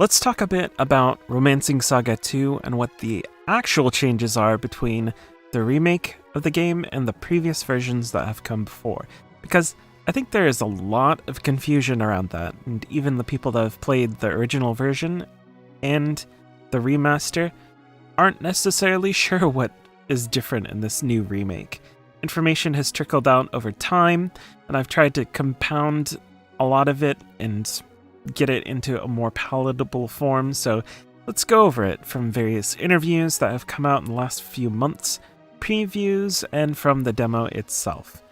Let's talk a bit about Romancing Saga 2 and what the actual changes are between the remake of the game and the previous versions that have come before. Because I think there is a lot of confusion around that, and even the people that have played the original version and the remaster aren't necessarily sure what is different in this new remake. Information has trickled out over time, and I've tried to compound a lot of it and get it into a more palatable form, so let's go over it from various interviews that have come out in the last few months, previews, and from the demo itself.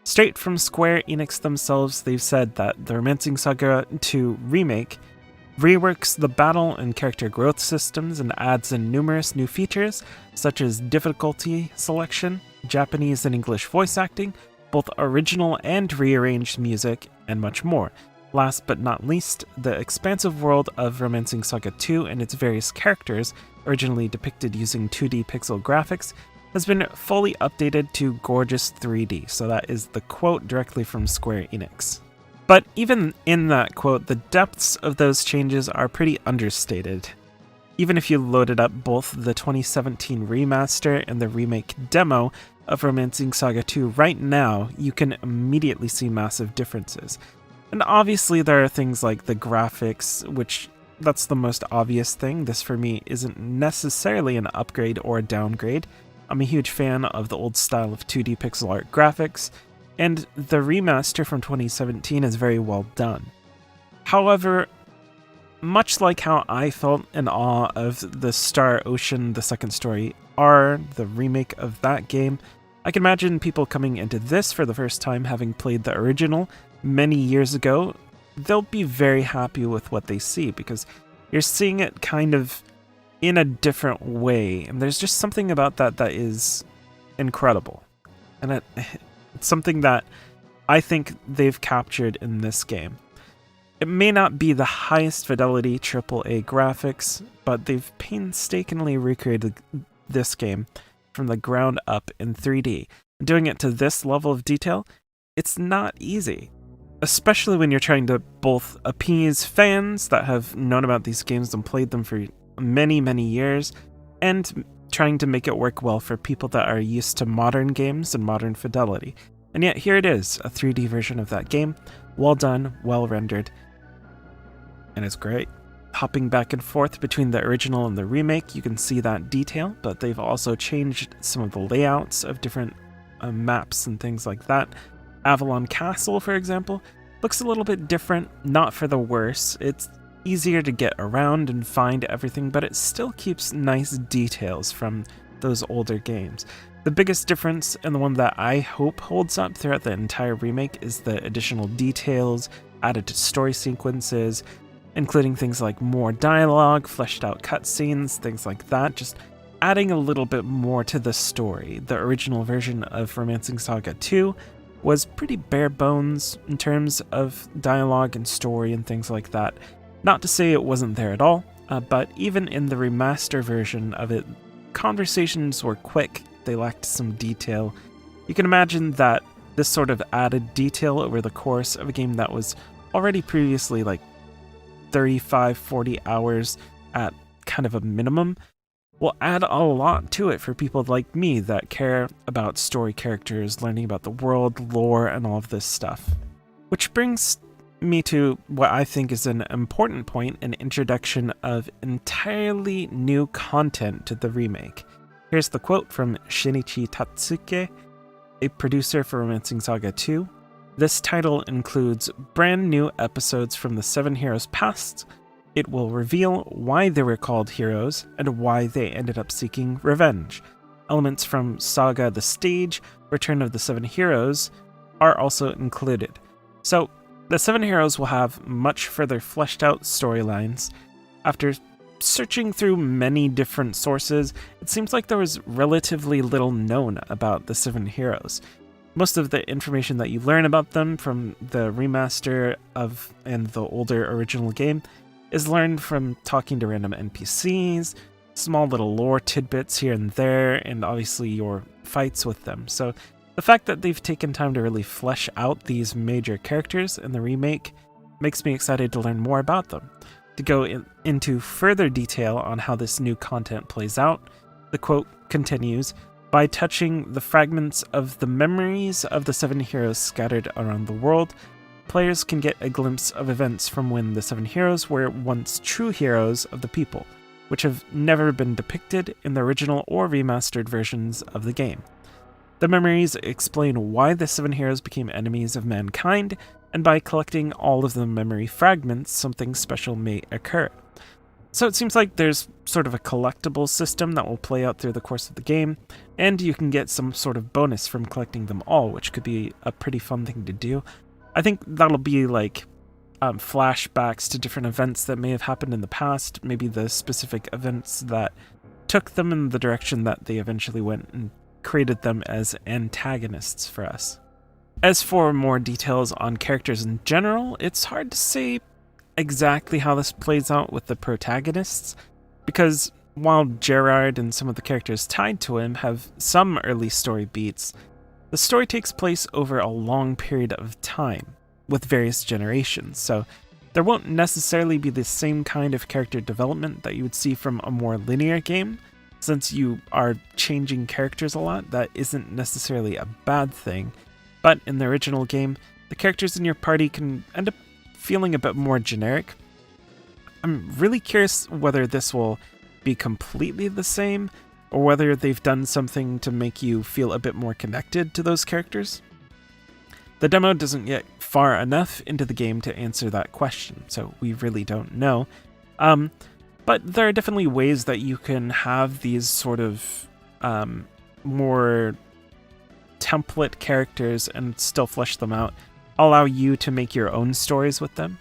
Straight from Square Enix themselves, they've said that the Romancing Saga 2 remake reworks the battle and character growth systems and adds in numerous new features, such as difficulty selection, Japanese and English voice acting, both original and rearranged music, and much more. Last but not least, the expansive world of Romancing Saga 2 and its various characters, originally depicted using 2D pixel graphics, has been fully updated to gorgeous 3D, so that is the quote directly from Square Enix. But even in that quote, the depths of those changes are pretty understated. Even if you loaded up both the 2017 remaster and the remake demo of Romancing Saga 2 right now, you can immediately see massive differences. And obviously there are things like the graphics, which that's the most obvious thing. This for me isn't necessarily an upgrade or a downgrade. I'm a huge fan of the old style of 2D pixel art graphics, and the remaster from 2017 is very well done. However, much like how I felt in awe of the Star Ocean The Second Story R, the remake of that game, I can imagine people coming into this for the first time having played the original many years ago, they'll be very happy with what they see because you're seeing it kind of in a different way, and there's just something about that that is incredible. And it's something that I think they've captured in this game. It may not be the highest fidelity AAA graphics, but they've painstakingly recreated this game from the ground up in 3D. Doing it to this level of detail, it's not easy. Especially when you're trying to both appease fans that have known about these games and played them for many, many years, and trying to make it work well for people that are used to modern games and modern fidelity. And yet here it is, a 3D version of that game, well done, well rendered, and it's great. Hopping back and forth between the original and the remake, you can see that detail, but they've also changed some of the layouts of different maps and things like that. Avalon Castle, for example, looks a little bit different, not for the worse. It's easier to get around and find everything, but it still keeps nice details from those older games. The biggest difference, and the one that I hope holds up throughout the entire remake, is the additional details added to story sequences, including things like more dialogue, fleshed out cutscenes, things like that, just adding a little bit more to the story. The original version of Romancing Saga 2 was pretty bare bones in terms of dialogue and story and things like that. Not to say it wasn't there at all, but even in the remaster version of it, conversations were quick, they lacked some detail. You can imagine that this sort of added detail over the course of a game that was already previously like 35-40 hours at kind of a minimum will add a lot to it for people like me that care about story characters, learning about the world, lore, and all of this stuff. Which brings me to what I think is an important point, an introduction of entirely new content to the remake. Here's the quote from Shinichi Tatsuke, a producer for Romancing Saga 2. This title includes brand new episodes from the Seven Heroes past. It will reveal why they were called heroes and why they ended up seeking revenge. Elements from Saga the Stage, Return of the Seven Heroes, are also included. So, the Seven Heroes will have much further fleshed out storylines. After searching through many different sources, it seems like there was relatively little known about the Seven Heroes. Most of the information that you learn about them from the remaster of and the older original game is learned from talking to random NPCs, small little lore tidbits here and there, and obviously your fights with them. So the fact that they've taken time to really flesh out these major characters in the remake makes me excited to learn more about them. To go into further detail on how this new content plays out, the quote continues, "By touching the fragments of the memories of the 7 heroes scattered around the world, players can get a glimpse of events from when the 7 heroes were once true heroes of the people, which have never been depicted in the original or remastered versions of the game. The memories explain why the 7 heroes became enemies of mankind, and by collecting all of the memory fragments, something special may occur." So it seems like there's sort of a collectible system that will play out through the course of the game, and you can get some sort of bonus from collecting them all, which could be a pretty fun thing to do. I think that'll be like flashbacks to different events that may have happened in the past, maybe the specific events that took them in the direction that they eventually went and created them as antagonists for us. As for more details on characters in general, it's hard to say exactly how this plays out with the protagonists, because while Gerard and some of the characters tied to him have some early story beats, the story takes place over a long period of time, with various generations, so there won't necessarily be the same kind of character development that you would see from a more linear game. Since you are changing characters a lot, that isn't necessarily a bad thing, but in the original game, the characters in your party can end up feeling a bit more generic. I'm really curious whether this will be completely the same, or whether they've done something to make you feel a bit more connected to those characters. The demo doesn't get far enough into the game to answer that question, so we really don't know. But there are definitely ways that you can have these sort of more template characters and still flesh them out, allow you to make your own stories with them.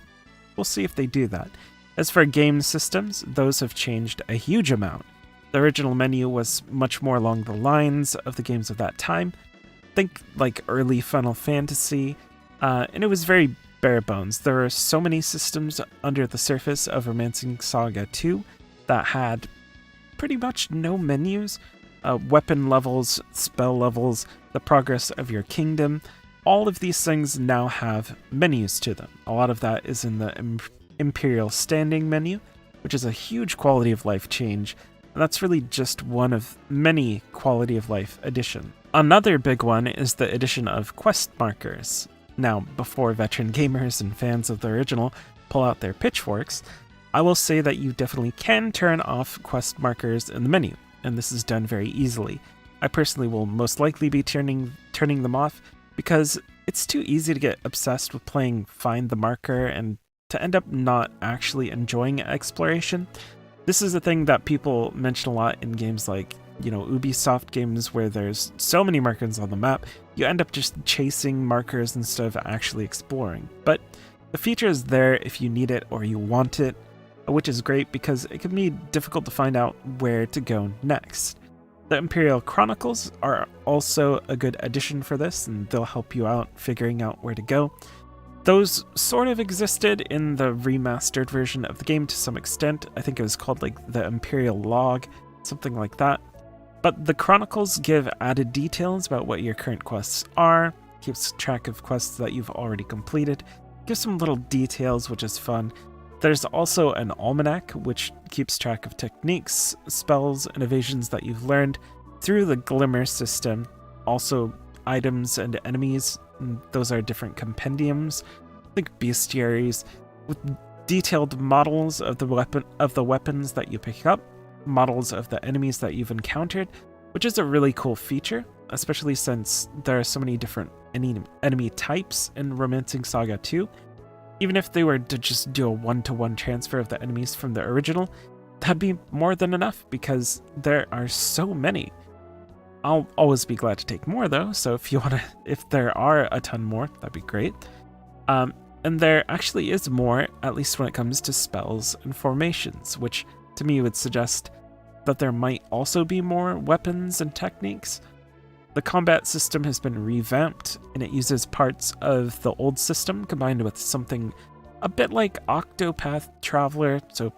We'll see if they do that. As for game systems, those have changed a huge amount. The original menu was much more along the lines of the games of that time. Think like early Final Fantasy, and it was very bare bones. There are so many systems under the surface of Romancing Saga 2 that had pretty much no menus. Weapon levels, spell levels, the progress of your kingdom, all of these things now have menus to them. A lot of that is in the Imperial Standing menu, which is a huge quality of life change, and that's really just one of many quality of life additions. Another big one is the addition of quest markers. Now, before veteran gamers and fans of the original pull out their pitchforks, I will say that you definitely can turn off quest markers in the menu, and this is done very easily. I personally will most likely be turning them off because it's too easy to get obsessed with playing Find the Marker and to end up not actually enjoying exploration. This is a thing that people mention a lot in games like, Ubisoft games where there's so many markers on the map, you end up just chasing markers instead of actually exploring. But the feature is there if you need it or you want it, which is great because it can be difficult to find out where to go next. The Imperial Chronicles are also a good addition for this, and they'll help you out figuring out where to go. Those sort of existed in the remastered version of the game to some extent. I think it was called like the Imperial Log, something like that. But the Chronicles give added details about what your current quests are, keeps track of quests that you've already completed, gives some little details, which is fun. There's also an almanac, which keeps track of techniques, spells, and evasions that you've learned through the Glimmer system. Also, items and enemies, those are different compendiums, like bestiaries, with detailed models of the weapons that you pick up, models of the enemies that you've encountered, which is a really cool feature, especially since there are so many different enemy types in Romancing Saga 2. Even if they were to just do a one-to-one transfer of the enemies from the original, that'd be more than enough because there are so many. I'll always be glad to take more though, so if there are a ton more, that'd be great. And there actually is more, at least when it comes to spells and formations, which to me would suggest that there might also be more weapons and techniques. The combat system has been revamped, and it uses parts of the old system combined with something a bit like Octopath Traveler, so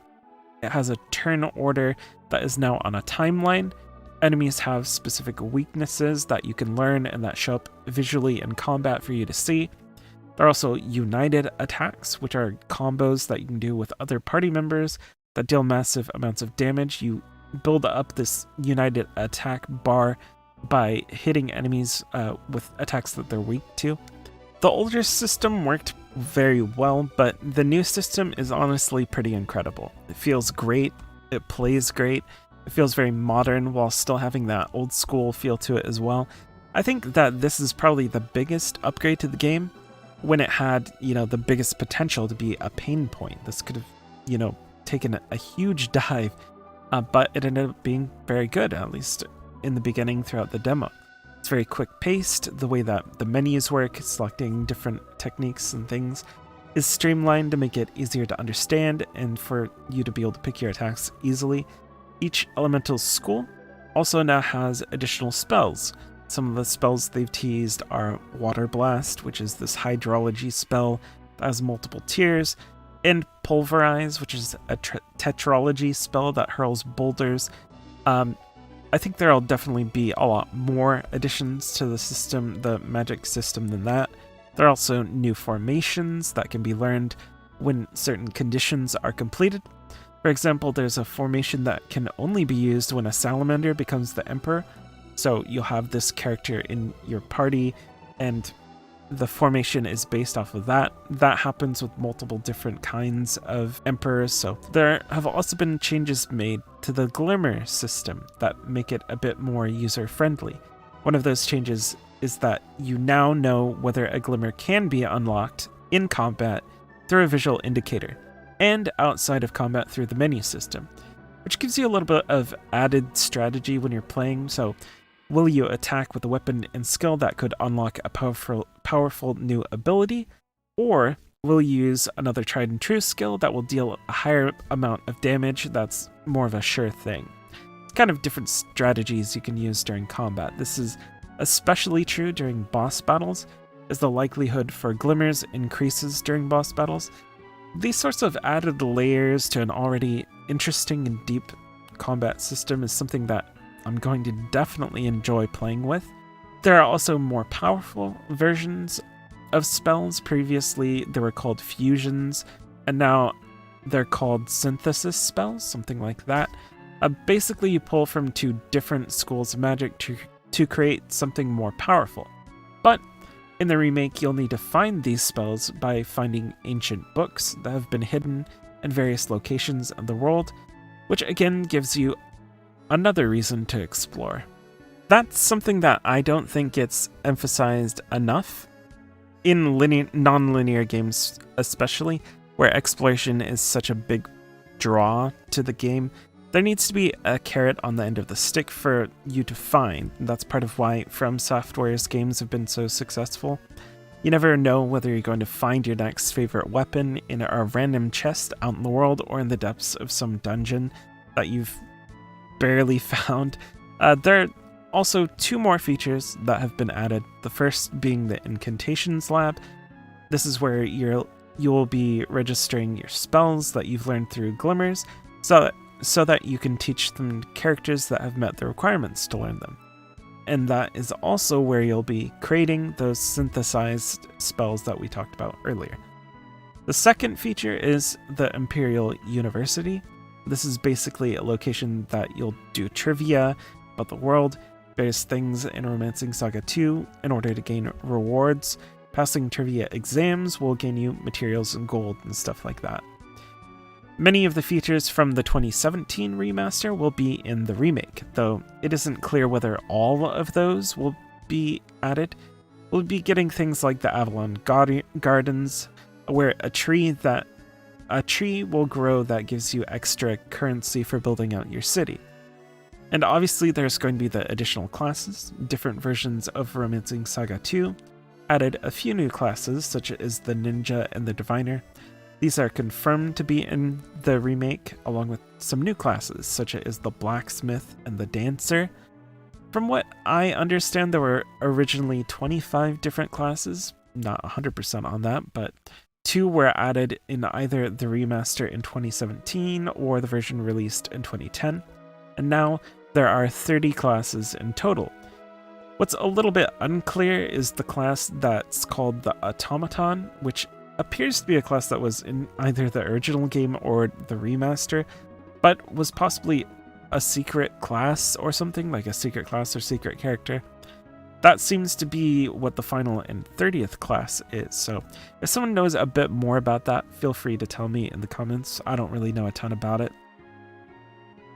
it has a turn order that is now on a timeline. Enemies have specific weaknesses that you can learn and that show up visually in combat for you to see. There are also united attacks, which are combos that you can do with other party members that deal massive amounts of damage. You build up this united attack bar by hitting enemies with attacks that they're weak to. The older system worked very well, but the new system is honestly pretty incredible. It feels great, it plays great, it feels very modern while still having that old school feel to it as well. I think that this is probably the biggest upgrade to the game when it had, the biggest potential to be a pain point. This could have, taken a huge dive, but it ended up being very good, at least in the beginning throughout the demo. It's very quick paced. The way that the menus work, selecting different techniques and things, is streamlined to make it easier to understand and for you to be able to pick your attacks easily. Each elemental school also now has additional spells. Some of the spells they've teased are Water Blast, which is this hydrology spell that has multiple tiers, and Pulverize, which is a tetralogy spell that hurls boulders. I think there'll definitely be a lot more additions to the system, the magic system, than that. There are also new formations that can be learned when certain conditions are completed. For example, there's a formation that can only be used when a salamander becomes the emperor. So you'll have this character in your party, and the formation is based off of that. That happens with multiple different kinds of emperors. So there have also been changes made to the glimmer system that make it a bit more user-friendly. One of those changes is that you now know whether a glimmer can be unlocked in combat through a visual indicator, and outside of combat through the menu system, which gives you a little bit of added strategy when you're playing. So will you attack with a weapon and skill that could unlock a powerful new ability, or will you use another tried and true skill that will deal a higher amount of damage that's more of a sure thing? It's kind of different strategies you can use during combat. This is especially true during boss battles, as the likelihood for glimmers increases during boss battles. These sorts of added layers to an already interesting and deep combat system is something that I'm going to definitely enjoy playing with. There are also more powerful versions of spells. Previously, they were called fusions, and now they're called synthesis spells, something like that. Basically, you pull from two different schools of magic to create something more powerful. But in the remake, you'll need to find these spells by finding ancient books that have been hidden in various locations of the world, which again gives you another reason to explore. That's something that I don't think gets emphasized enough in non-linear games, especially, where exploration is such a big draw to the game. There needs to be a carrot on the end of the stick for you to find. That's part of why From Software's games have been so successful. You never know whether you're going to find your next favorite weapon in a random chest out in the world or in the depths of some dungeon that you've barely found. There are also two more features that have been added. The first being the Incantations Lab. This is where you will be registering your spells that you've learned through Glimmers, so that you can teach them to characters that have met the requirements to learn them. And that is also where you'll be creating those synthesized spells that we talked about earlier. The second feature is the Imperial University. This is basically a location that you'll do trivia about the world, various things in Romancing Saga 2 in order to gain rewards. Passing trivia exams will gain you materials and gold and stuff like that. Many of the features from the 2017 remaster will be in the remake, though it isn't clear whether all of those will be added. We'll be getting things like the Avalon Gardens, where a tree will grow that gives you extra currency for building out your city. And obviously there's going to be the additional classes. Different versions of Romancing Saga 2 added a few new classes, such as the Ninja and the Diviner. These are confirmed to be in the remake, along with some new classes, such as the Blacksmith and the Dancer. From what I understand, there were originally 25 different classes. Not 100% on that, but 2 were added in either the remaster in 2017 or the version released in 2010. And now there are 30 classes in total. What's a little bit unclear is the class that's called the Automaton, which appears to be a class that was in either the original game or the remaster, but was possibly a secret class or something, like a secret class or secret character. That seems to be what the final and 30th class is, so if someone knows a bit more about that, feel free to tell me in the comments. I don't really know a ton about it.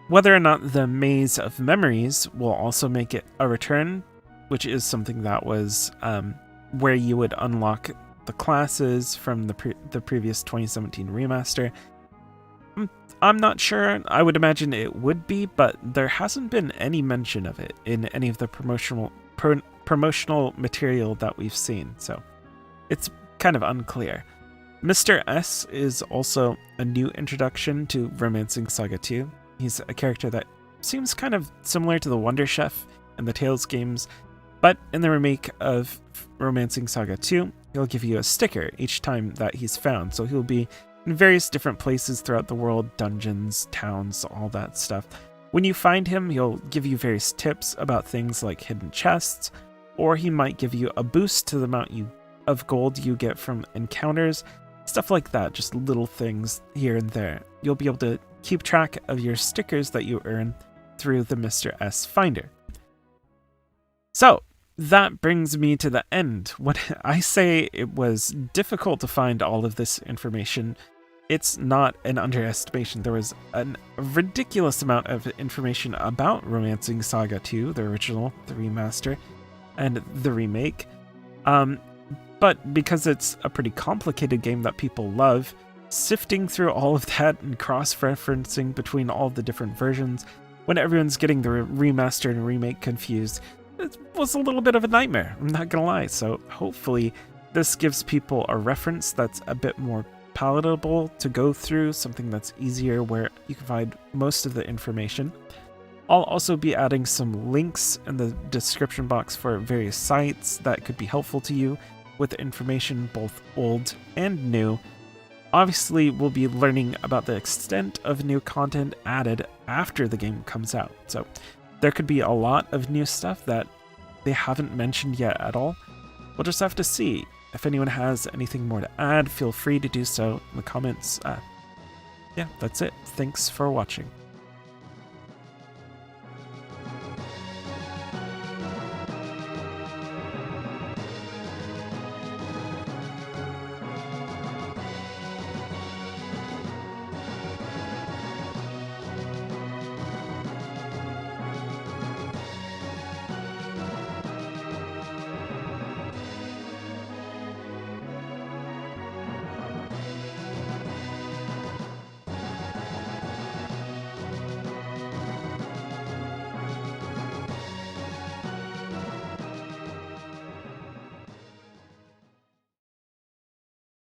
Whether or not the Maze of Memories will also make it a return, which is something that was where you would unlock the classes from the previous 2017 remaster. I'm not sure. I would imagine it would be, but there hasn't been any mention of it in any of the promotional material that we've seen, so it's kind of unclear. Mr. S is also a new introduction to Romancing Saga 2. He's a character that seems kind of similar to the Wonder Chef in the Tales games, but in the remake of Romancing Saga 2, he'll give you a sticker each time that he's found, so he'll be in various different places throughout the world, dungeons, towns, all that stuff. When you find him, he'll give you various tips about things like hidden chests, or he might give you a boost to the amount of gold you get from encounters, stuff like that, just little things here and there. You'll be able to keep track of your stickers that you earn through the Mr. S Finder. So, that brings me to the end. When I say it was difficult to find all of this information, it's not an underestimation. There was a ridiculous amount of information about Romancing Saga 2, the original, the remaster, and the remake. But because it's a pretty complicated game that people love, sifting through all of that and cross-referencing between all the different versions, when everyone's getting the remaster and remake confused, it was a little bit of a nightmare, I'm not gonna lie. So hopefully this gives people a reference that's a bit more palatable to go through, something that's easier where you can find most of the information. I'll also be adding some links in the description box for various sites that could be helpful to you with information both old and new. Obviously, we'll be learning about the extent of new content added after the game comes out, so there could be a lot of new stuff that they haven't mentioned yet at all. We'll just have to see. If anyone has anything more to add, feel free to do so in the comments. Yeah, that's it. Thanks for watching.